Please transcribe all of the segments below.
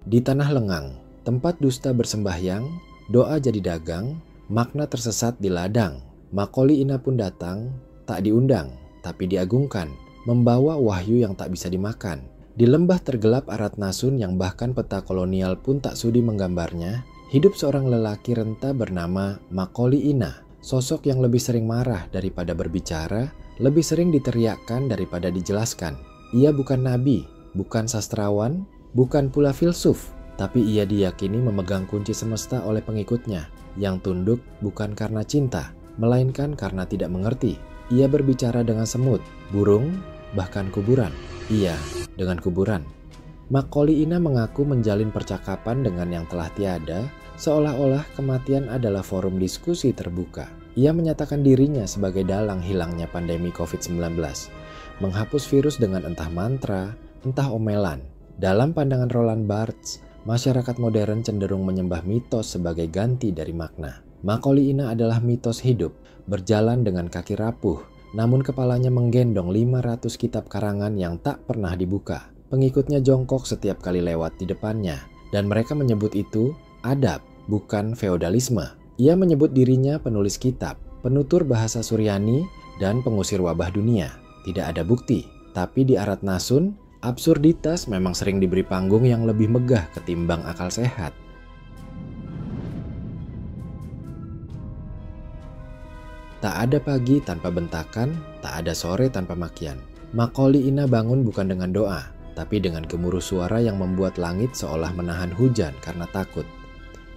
Di tanah lengang, tempat dusta bersembahyang, doa jadi dagang, makna tersesat di ladang. Macaulay Ina pun datang, tak diundang, tapi diagungkan, membawa wahyu yang tak bisa dimakan. Di lembah tergelap Aratnasun yang bahkan peta kolonial pun tak sudi menggambarnya, hidup seorang lelaki renta bernama Macaulay Ina. Sosok yang lebih sering marah daripada berbicara, lebih sering diteriakkan daripada dijelaskan. Ia bukan nabi, bukan sastrawan, bukan pula filsuf, tapi ia diyakini memegang kunci semesta oleh pengikutnya, yang tunduk bukan karena cinta, melainkan karena tidak mengerti. Ia berbicara dengan semut, burung, bahkan kuburan. Iya, dengan kuburan. Macaulay Ina mengaku menjalin percakapan dengan yang telah tiada, seolah-olah kematian adalah forum diskusi terbuka. Ia menyatakan dirinya sebagai dalang hilangnya pandemi COVID-19, menghapus virus dengan entah mantra, entah omelan. Dalam pandangan Roland Barthes, masyarakat modern cenderung menyembah mitos sebagai ganti dari makna. Macaulay Ina adalah mitos hidup, berjalan dengan kaki rapuh, namun kepalanya menggendong 500 kitab karangan yang tak pernah dibuka. Pengikutnya jongkok setiap kali lewat di depannya, dan mereka menyebut itu adab, bukan feodalisme. Ia menyebut dirinya penulis kitab, penutur bahasa Suryani, dan pengusir wabah dunia. Tidak ada bukti, tapi di Aratnasun, absurditas memang sering diberi panggung yang lebih megah ketimbang akal sehat. Tak ada pagi tanpa bentakan, tak ada sore tanpa makian. Macaulay Ina bangun bukan dengan doa, tapi dengan gemuruh suara yang membuat langit seolah menahan hujan karena takut.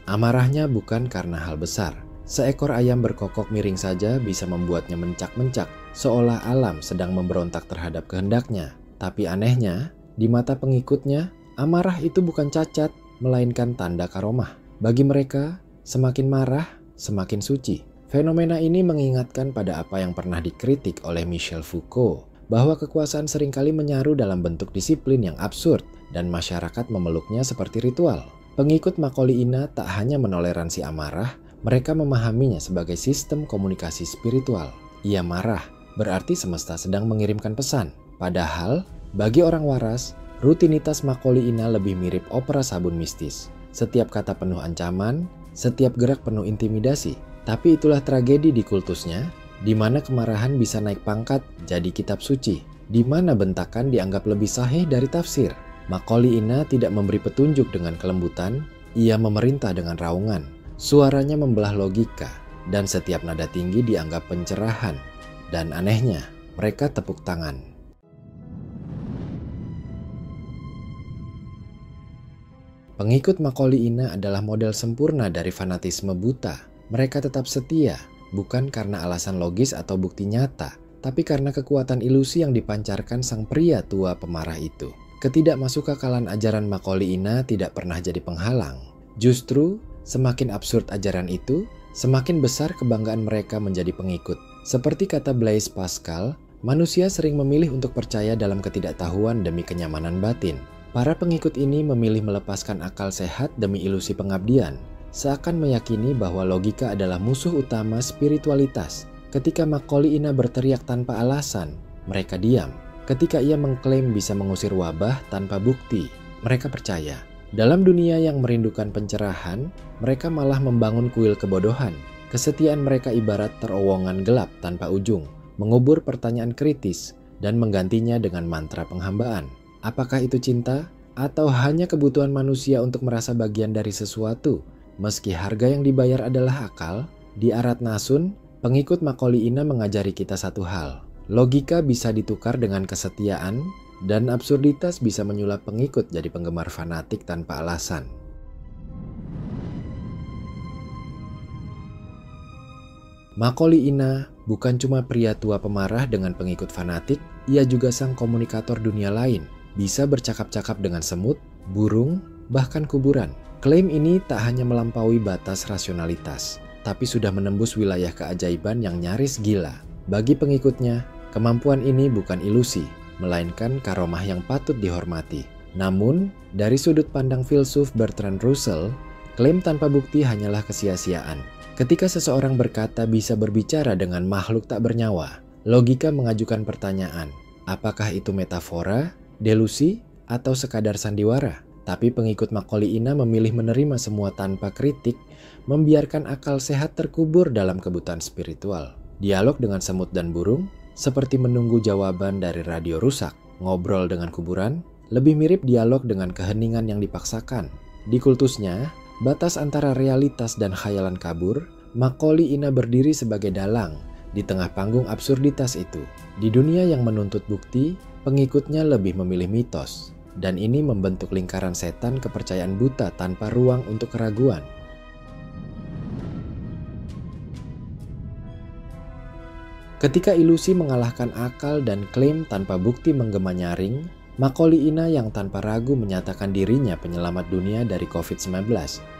Amarahnya bukan karena hal besar. Seekor ayam berkokok miring saja bisa membuatnya mencak-mencak, seolah alam sedang memberontak terhadap kehendaknya. Tapi anehnya, di mata pengikutnya, amarah itu bukan cacat, melainkan tanda karomah. Bagi mereka, semakin marah, semakin suci. Fenomena ini mengingatkan pada apa yang pernah dikritik oleh Michel Foucault, bahwa kekuasaan seringkali menyaru dalam bentuk disiplin yang absurd, dan masyarakat memeluknya seperti ritual. Pengikut Macaulay Ina tak hanya menoleransi amarah, mereka memahaminya sebagai sistem komunikasi spiritual. Ia marah, berarti semesta sedang mengirimkan pesan. Padahal, bagi orang waras, rutinitas Macaulay Ina lebih mirip opera sabun mistis. Setiap kata penuh ancaman, setiap gerak penuh intimidasi. Tapi itulah tragedi di kultusnya, di mana kemarahan bisa naik pangkat jadi kitab suci, di mana bentakan dianggap lebih sahih dari tafsir. Macaulay Ina tidak memberi petunjuk dengan kelembutan, ia memerintah dengan raungan. Suaranya membelah logika, dan setiap nada tinggi dianggap pencerahan. Dan anehnya, mereka tepuk tangan. Pengikut Macaulay Ina adalah model sempurna dari fanatisme buta. Mereka tetap setia, bukan karena alasan logis atau bukti nyata, tapi karena kekuatan ilusi yang dipancarkan sang pria tua pemarah itu. Ketidakmasukakalan ajaran Macaulay Ina tidak pernah jadi penghalang. Justru, semakin absurd ajaran itu, semakin besar kebanggaan mereka menjadi pengikut. Seperti kata Blaise Pascal, manusia sering memilih untuk percaya dalam ketidaktahuan demi kenyamanan batin. Para pengikut ini memilih melepaskan akal sehat demi ilusi pengabdian, seakan meyakini bahwa logika adalah musuh utama spiritualitas. Ketika Macaulay Ina berteriak tanpa alasan, mereka diam. Ketika ia mengklaim bisa mengusir wabah tanpa bukti, mereka percaya. Dalam dunia yang merindukan pencerahan, mereka malah membangun kuil kebodohan. Kesetiaan mereka ibarat terowongan gelap tanpa ujung, mengubur pertanyaan kritis dan menggantinya dengan mantra penghambaan. Apakah itu cinta? Atau hanya kebutuhan manusia untuk merasa bagian dari sesuatu? Meski harga yang dibayar adalah akal, di Aratnasun, pengikut Macaulay Ina mengajari kita satu hal. Logika bisa ditukar dengan kesetiaan, dan absurditas bisa menyulap pengikut jadi penggemar fanatik tanpa alasan. Macaulay Ina bukan cuma pria tua pemarah dengan pengikut fanatik, ia juga sang komunikator dunia lain. Bisa bercakap-cakap dengan semut, burung, bahkan kuburan. Klaim ini tak hanya melampaui batas rasionalitas, tapi sudah menembus wilayah keajaiban yang nyaris gila. Bagi pengikutnya, kemampuan ini bukan ilusi, melainkan karomah yang patut dihormati. Namun, dari sudut pandang filsuf Bertrand Russell, klaim tanpa bukti hanyalah kesia-siaan. Ketika seseorang berkata bisa berbicara dengan makhluk tak bernyawa, logika mengajukan pertanyaan, apakah itu metafora, delusi, atau sekadar sandiwara? Tapi pengikut Macaulay memilih menerima semua tanpa kritik, membiarkan akal sehat terkubur dalam kebutaan spiritual. Dialog dengan semut dan burung, seperti menunggu jawaban dari radio rusak. Ngobrol dengan kuburan, lebih mirip dialog dengan keheningan yang dipaksakan. Di kultusnya, batas antara realitas dan khayalan kabur, Macaulay berdiri sebagai dalang di tengah panggung absurditas itu. Di dunia yang menuntut bukti, pengikutnya lebih memilih mitos. Dan ini membentuk lingkaran setan kepercayaan buta tanpa ruang untuk keraguan. Ketika ilusi mengalahkan akal dan klaim tanpa bukti menggema nyaring, Macaulay yang tanpa ragu menyatakan dirinya penyelamat dunia dari COVID-19.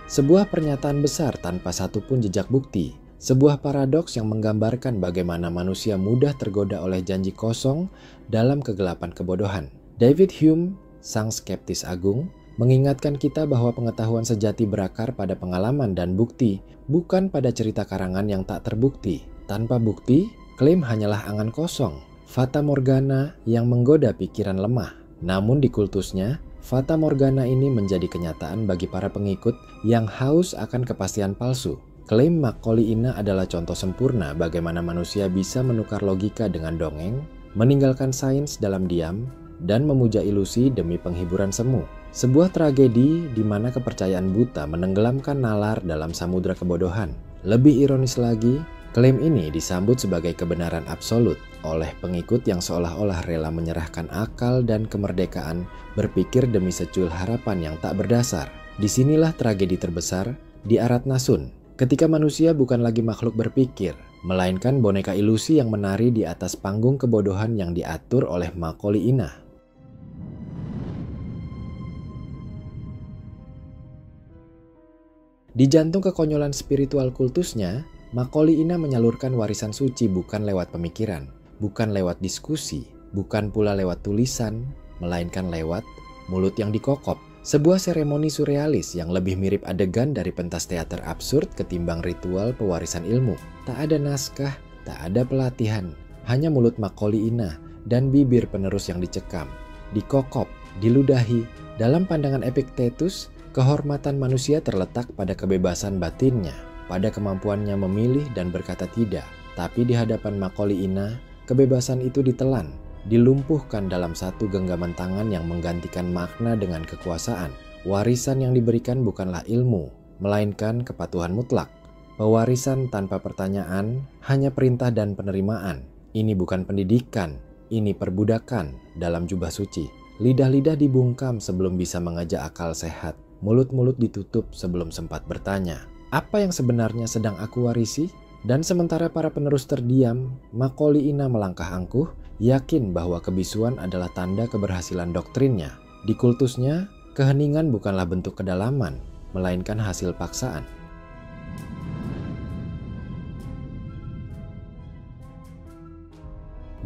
Sebuah pernyataan besar tanpa satupun jejak bukti. Sebuah paradoks yang menggambarkan bagaimana manusia mudah tergoda oleh janji kosong dalam kegelapan kebodohan. David Hume, sang skeptis agung, mengingatkan kita bahwa pengetahuan sejati berakar pada pengalaman dan bukti, bukan pada cerita karangan yang tak terbukti. Tanpa bukti, klaim hanyalah angan kosong, fata morgana yang menggoda pikiran lemah. Namun di kultusnya, fata morgana ini menjadi kenyataan bagi para pengikut yang haus akan kepastian palsu. Klaim Macaulay adalah contoh sempurna bagaimana manusia bisa menukar logika dengan dongeng, meninggalkan sains dalam diam, dan memuja ilusi demi penghiburan semu. Sebuah tragedi di mana kepercayaan buta menenggelamkan nalar dalam samudra kebodohan. Lebih ironis lagi, klaim ini disambut sebagai kebenaran absolut oleh pengikut yang seolah-olah rela menyerahkan akal dan kemerdekaan berpikir demi secuil harapan yang tak berdasar. Disinilah tragedi terbesar di Aratnasun, ketika manusia bukan lagi makhluk berpikir, melainkan boneka ilusi yang menari di atas panggung kebodohan yang diatur oleh Macaulay. Di jantung kekonyolan spiritual kultusnya, Macaulay menyalurkan warisan suci bukan lewat pemikiran, bukan lewat diskusi, bukan pula lewat tulisan, melainkan lewat mulut yang dikokop. Sebuah seremoni surrealis yang lebih mirip adegan dari pentas teater absurd ketimbang ritual pewarisan ilmu. Tak ada naskah, tak ada pelatihan, hanya mulut Macaulay dan bibir penerus yang dicekam, dikokop, diludahi. Dalam pandangan Epictetus, kehormatan manusia terletak pada kebebasan batinnya, pada kemampuannya memilih dan berkata tidak. Tapi di hadapan Macaulay kebebasan itu ditelan, dilumpuhkan dalam satu genggaman tangan yang menggantikan makna dengan kekuasaan. Warisan yang diberikan bukanlah ilmu, melainkan kepatuhan mutlak. Pewarisan tanpa pertanyaan, hanya perintah dan penerimaan. Ini bukan pendidikan, ini perbudakan dalam jubah suci. Lidah-lidah dibungkam sebelum bisa mengajak akal sehat. Mulut-mulut ditutup sebelum sempat bertanya, apa yang sebenarnya sedang aku warisi? Dan sementara para penerus terdiam, Macaulay melangkah angkuh, yakin bahwa kebisuan adalah tanda keberhasilan doktrinnya. Di kultusnya, keheningan bukanlah bentuk kedalaman, melainkan hasil paksaan.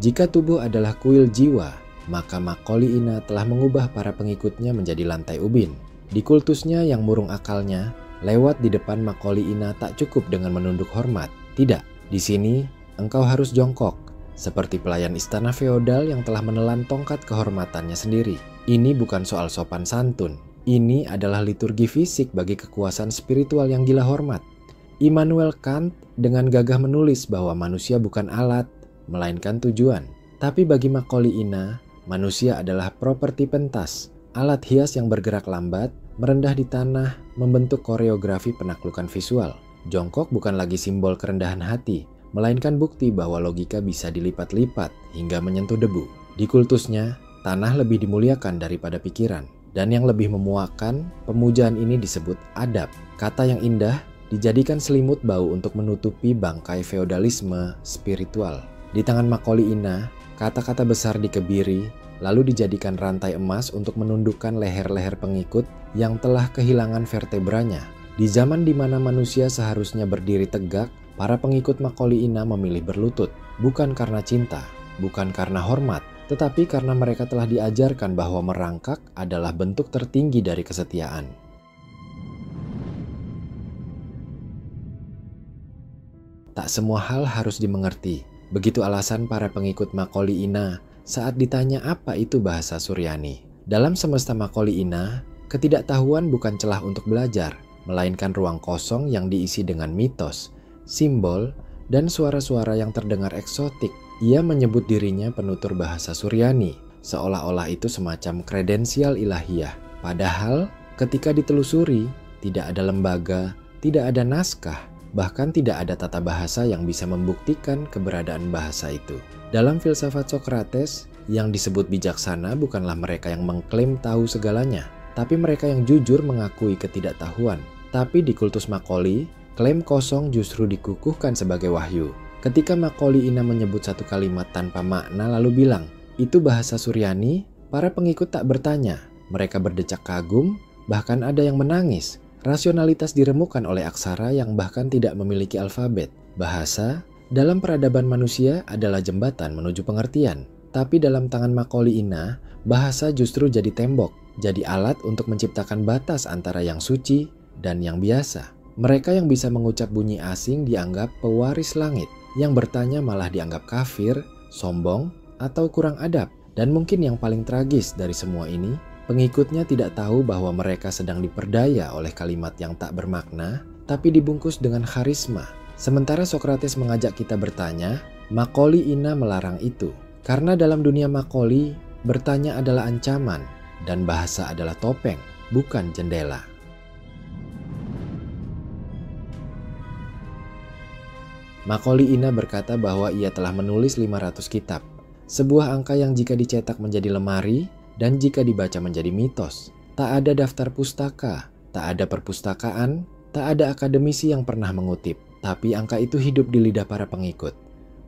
Jika tubuh adalah kuil jiwa, maka Macaulay telah mengubah para pengikutnya menjadi lantai ubin. Di kultusnya yang murung akalnya, lewat di depan Macaulay tak cukup dengan menunduk hormat. Tidak, di sini engkau harus jongkok, seperti pelayan istana feodal yang telah menelan tongkat kehormatannya sendiri. Ini bukan soal sopan santun, ini adalah liturgi fisik bagi kekuasaan spiritual yang gila hormat. Immanuel Kant dengan gagah menulis bahwa manusia bukan alat, melainkan tujuan. Tapi bagi Macaulay manusia adalah properti pentas, alat hias yang bergerak lambat, merendah di tanah, membentuk koreografi penaklukan visual. Jongkok bukan lagi simbol kerendahan hati, melainkan bukti bahwa logika bisa dilipat-lipat hingga menyentuh debu. Di kultusnya, tanah lebih dimuliakan daripada pikiran. Dan yang lebih memuakkan, pemujaan ini disebut adab. Kata yang indah dijadikan selimut bau untuk menutupi bangkai feodalisme spiritual. Di tangan Macaulay kata-kata besar dikebiri, lalu dijadikan rantai emas untuk menundukkan leher-leher pengikut yang telah kehilangan vertebranya. Di zaman di mana manusia seharusnya berdiri tegak, para pengikut Macaulay memilih berlutut, bukan karena cinta, bukan karena hormat, tetapi karena mereka telah diajarkan bahwa merangkak adalah bentuk tertinggi dari kesetiaan. Tak semua hal harus dimengerti. Begitu alasan para pengikut Macaulay saat ditanya apa itu bahasa Suryani. Dalam semesta Macaulay Ketidaktahuan bukan celah untuk belajar, melainkan ruang kosong yang diisi dengan mitos, simbol, dan suara-suara yang terdengar eksotik. Ia menyebut dirinya penutur bahasa Suryani, seolah-olah itu semacam kredensial ilahiyah. Padahal, ketika ditelusuri, tidak ada lembaga, tidak ada naskah, bahkan tidak ada tata bahasa yang bisa membuktikan keberadaan bahasa itu. Dalam filsafat Socrates, yang disebut bijaksana bukanlah mereka yang mengklaim tahu segalanya, tapi mereka yang jujur mengakui ketidaktahuan. Tapi di kultus Macaulay, klaim kosong justru dikukuhkan sebagai wahyu. Ketika Macaulay Ina menyebut satu kalimat tanpa makna lalu bilang, "Itu bahasa Suryani," para pengikut tak bertanya. Mereka berdecak kagum, bahkan ada yang menangis. Rasionalitas diremukkan oleh aksara yang bahkan tidak memiliki alfabet. Bahasa, dalam peradaban manusia adalah jembatan menuju pengertian. Tapi dalam tangan Macaulay Ina, bahasa justru jadi tembok, jadi alat untuk menciptakan batas antara yang suci dan yang biasa. Mereka yang bisa mengucap bunyi asing dianggap pewaris langit, yang bertanya malah dianggap kafir, sombong, atau kurang adab. Dan mungkin yang paling tragis dari semua ini, pengikutnya tidak tahu bahwa mereka sedang diperdaya oleh kalimat yang tak bermakna, tapi dibungkus dengan karisma. Sementara Socrates mengajak kita bertanya, Macaulay Ina melarang itu. Karena dalam dunia Macaulay, bertanya adalah ancaman, dan bahasa adalah topeng, bukan jendela. Macaulay Ina berkata bahwa ia telah menulis 500 kitab, sebuah angka yang jika dicetak menjadi lemari dan jika dibaca menjadi mitos. Tak ada daftar pustaka, tak ada perpustakaan, tak ada akademisi yang pernah mengutip, tapi angka itu hidup di lidah para pengikut.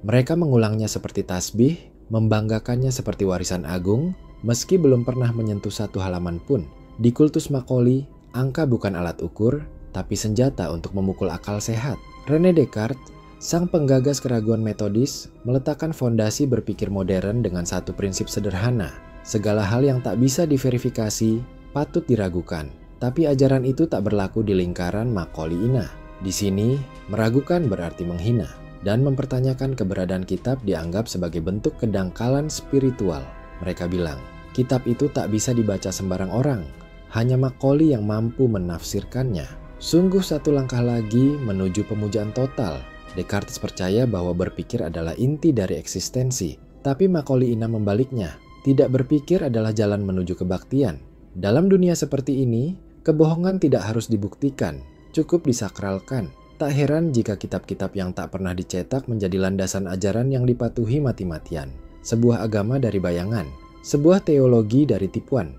Mereka mengulangnya seperti tasbih, membanggakannya seperti warisan agung, meski belum pernah menyentuh satu halaman pun. Di kultus Macaulay, angka bukan alat ukur, tapi senjata untuk memukul akal sehat. René Descartes, sang penggagas keraguan metodis, meletakkan fondasi berpikir modern dengan satu prinsip sederhana. Segala hal yang tak bisa diverifikasi patut diragukan. Tapi ajaran itu tak berlaku di lingkaran Macaulay Ina. Di sini, meragukan berarti menghina. Dan mempertanyakan keberadaan kitab dianggap sebagai bentuk kedangkalan spiritual. Mereka bilang, kitab itu tak bisa dibaca sembarang orang. Hanya Macaulay yang mampu menafsirkannya. Sungguh satu langkah lagi menuju pemujaan total. Descartes percaya bahwa berpikir adalah inti dari eksistensi, tapi Macaulay Ina membaliknya. Tidak berpikir adalah jalan menuju kebaktian. Dalam dunia seperti ini, kebohongan tidak harus dibuktikan, cukup disakralkan. Tak heran jika kitab-kitab yang tak pernah dicetak menjadi landasan ajaran yang dipatuhi mati-matian. Sebuah agama dari bayangan, sebuah teologi dari tipuan.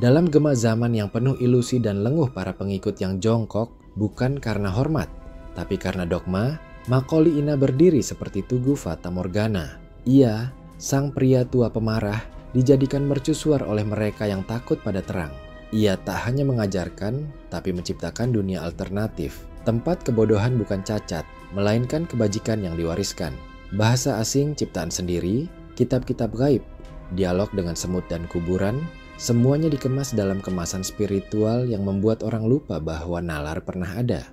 Dalam gema zaman yang penuh ilusi dan lenguh para pengikut yang jongkok, bukan karena hormat, tapi karena dogma, Macaulay Ina berdiri seperti tugu Fata Morgana. Ia, sang pria tua pemarah, dijadikan mercusuar oleh mereka yang takut pada terang. Ia tak hanya mengajarkan, tapi menciptakan dunia alternatif. Tempat kebodohan bukan cacat, melainkan kebajikan yang diwariskan. Bahasa asing ciptaan sendiri, kitab-kitab gaib, dialog dengan semut dan kuburan, semuanya dikemas dalam kemasan spiritual yang membuat orang lupa bahwa nalar pernah ada.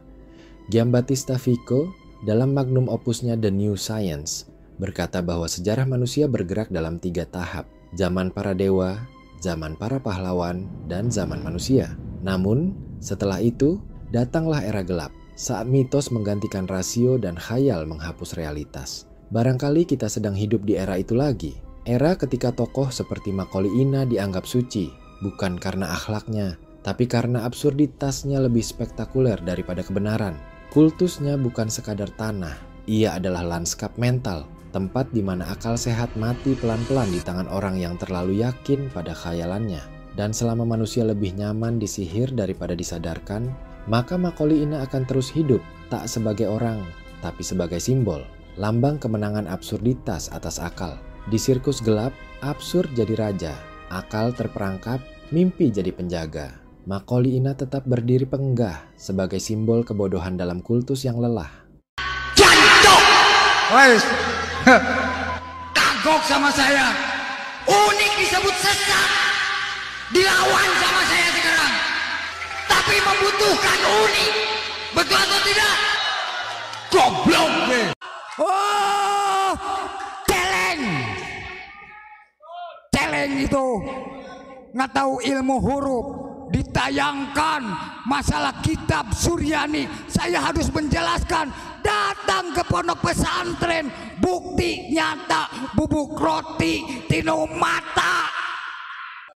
Giambattista Vico dalam magnum opusnya The New Science berkata bahwa sejarah manusia bergerak dalam 3 tahap, zaman para dewa, zaman para pahlawan, dan zaman manusia. Namun, setelah itu, datanglah era gelap, saat mitos menggantikan rasio dan khayal menghapus realitas. Barangkali kita sedang hidup di era itu lagi. Era ketika tokoh seperti Macaulay Ina dianggap suci, bukan karena akhlaknya, tapi karena absurditasnya lebih spektakuler daripada kebenaran. Kultusnya bukan sekadar tanah, ia adalah lanskap mental, tempat di mana akal sehat mati pelan-pelan di tangan orang yang terlalu yakin pada khayalannya. Dan selama manusia lebih nyaman disihir daripada disadarkan, maka Macaulay Ina akan terus hidup, tak sebagai orang, tapi sebagai simbol, lambang kemenangan absurditas atas akal. Di sirkus gelap, absurd jadi raja, akal terperangkap, mimpi jadi penjaga. Macaulay Ina tetap berdiri penggah sebagai simbol kebodohan dalam kultus yang lelah. Jancok! Wes, kagok sama saya. Unik disebut sesat, dilawan sama saya sekarang. Tapi membutuhkan unik, betul atau tidak? Goblok deh. Oh, celeng. itu nggak tahu ilmu huruf, ditayangkan masalah kitab Suryani, saya harus menjelaskan. Datang ke pondok pesantren, bukti nyata bubuk roti tino mata